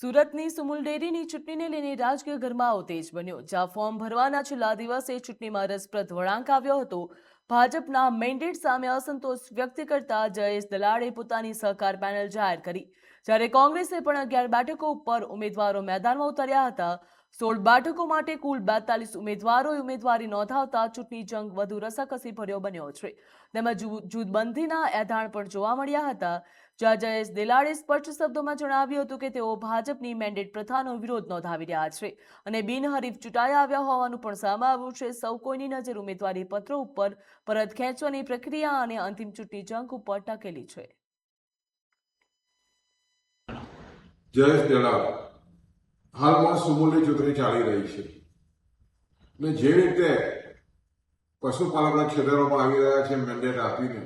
સુરતની સુમુલ ડેરીની ચૂંટણીને લઈને રાજકીય ગરમાવો તેજ બન્યો, જ્યાં ફોર્મ ભરવાના છેલ્લા દિવસે ચૂંટણીમાં રસપ્રદ વળાંક આવ્યો હતો। ભાજપના મેન્ડેટ સામે અસંતોષ વ્યક્ત કરતા જયેશ દલાળે પોતાની સહકાર પેનલ જાહેર કરી, જ્યારે કોંગ્રેસે પણ 11 બેઠકો ઉપર ઉમેદવારો મેદાનમાં ઉતર્યા હતા। 16 બેઠકો માટે કુલ 42 ઉમેદવારોએ ઉમેદવારી નોંધાવતા ચૂંટણી જંગ વધુ રસાકસી ભર્યો બન્યો છે। તેમજ જૂથબંધીના એધાણ પણ જોવા મળ્યા હતા, જ્યાં જયેશ દલાળે સ્પષ્ટ શબ્દોમાં જણાવ્યું હતું કે તેઓ ભાજપની મેન્ડેટ પ્રથાનો વિરોધ નોંધાવી રહ્યા છે અને બિનહરીફ ચૂંટાઈ આવ્યા હોવાનું પણ સામે આવ્યું છે। સૌ કોઈની નજર ઉમેદવારી પત્રો ઉપર પરત ખેંચવાની પ્રક્રિયા અને અંતિમ ચૂંટણી જંગ ઉપર ટકેલી છે। જયેશ દલાલ હાલમાં સુમુલની ચૂંટણી ચાલી રહી છે ને જે રીતે પશુપાલકના ક્ષેત્રોમાં આવી રહ્યા છે મેન્ડેટ આપીને,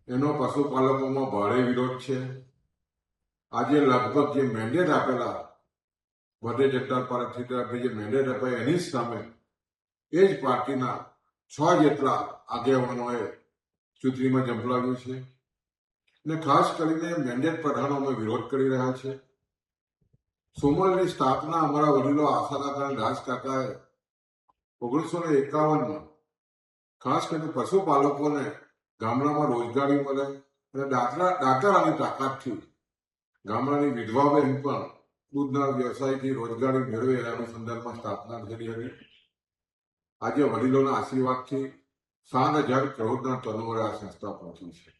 એનો પશુપાલકોમાં ભારે વિરોધ છે। આજે લગભગ જે મેન્ડેટ આપેલા ભારતીય જનતા પાર્ટી તરફથી જે મેન્ડેટ અપાય એની સામે એ જ પાર્ટીના 6 જેટલા આગેવાનોએ ચૂંટણીમાં ઝંપલાવ્યું છે ને ખાસ કરીને મેન્ડેટ પ્રથાનો અમે વિરોધ કરી રહ્યા છે। સુમુલની સ્થાપના અમારા વડીલો આશાકાકા અને રાજકાકાએ 1951માં ખાસ કરીને પશુપાલકોને ગામડામાં રોજગારી મળે અને દાતારાની તાકાતથી ગામડાની વિધવા બહેન પણ દૂધના વ્યવસાયથી રોજગારી મેળવે એના અનુસંધાનમાં સ્થાપના કરી હતી। આજે વડીલોના આશીર્વાદથી 7,000 કરોડના ટર્નઓવર આ સંસ્થા પહોંચી છે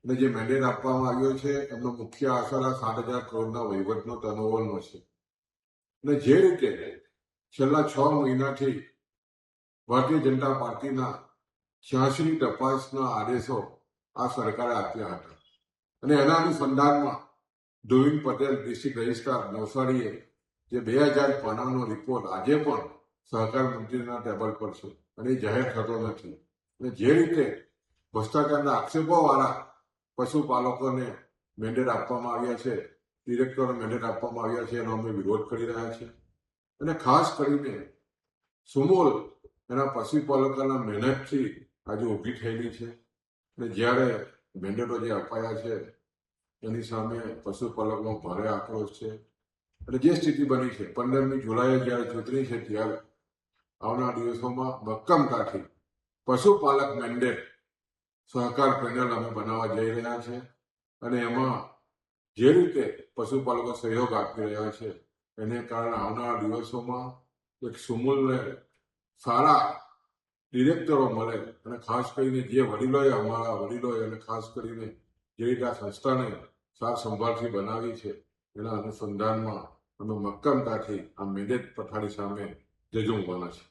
અને જે મેન્ડેટ આપવામાં આવ્યો છે એમનો મુખ્ય આશર 7,000 કરોડના વહીવટનો ટર્નઓવરનો છે અને જે રીતે છેલ્લા 6 મહિનાથી ભારતીય જનતા પાર્ટીના 86 તપાસના આદેશો આ સરકારે આપ્યા હતા અને એના અનુસંધાનમાં ધોવિન પટેલ ડિસ્ટ્રિક્ટ રજિસ્ટ્રાર નવસારીએ જે 2000 પાનાનો રિપોર્ટ આજે પણ સહકાર મંત્રીના ટેબલ પર છે અને એ જાહેર થતો નથી અને જે રીતે ભ્રષ્ટાચારના આક્ષેપોવાળા પશુપાલકોને મેન્ડેટ આપવામાં આવ્યા છે, ડિરેક્ટરોને મેન્ડેટ આપવામાં આવ્યા છે, એનો અમે વિરોધ કરી રહ્યા છીએ અને ખાસ કરીને સુમુલ એના પશુપાલકોના મહેનતથી આજે ઊભી થયેલી છે અને જ્યારે મેન્ડેટો જે અપાયા છે એની સામે પશુપાલકોમાં ભારે આક્રોશ છે અને જે સ્થિતિ બની છે 15મી જુલાઈએ જ્યારે ચૂંટણી છે ત્યારે આવનાર દિવસોમાં મક્કમતાથી પશુપાલક મેન્ડેટ સહકાર પેનલ અમે બનાવવા જઈ રહ્યા છે અને એમાં જે રીતે પશુપાલકો સહયોગ આપી રહ્યા છે એને કારણે આવનારા દિવસોમાં એક સુમુલને સારા ડિરેક્ટરો મળે અને ખાસ કરીને જે વડીલોએ અમારા વડીલોએ અને ખાસ કરીને જે રીતે આ સંસ્થાને સાર સંભાળથી બનાવી છે એના અનુસંધાનમાં અમે મક્કમતાથી આ મેન્ડેટ પ્રથાની સામે ઝઝૂમવાના છે।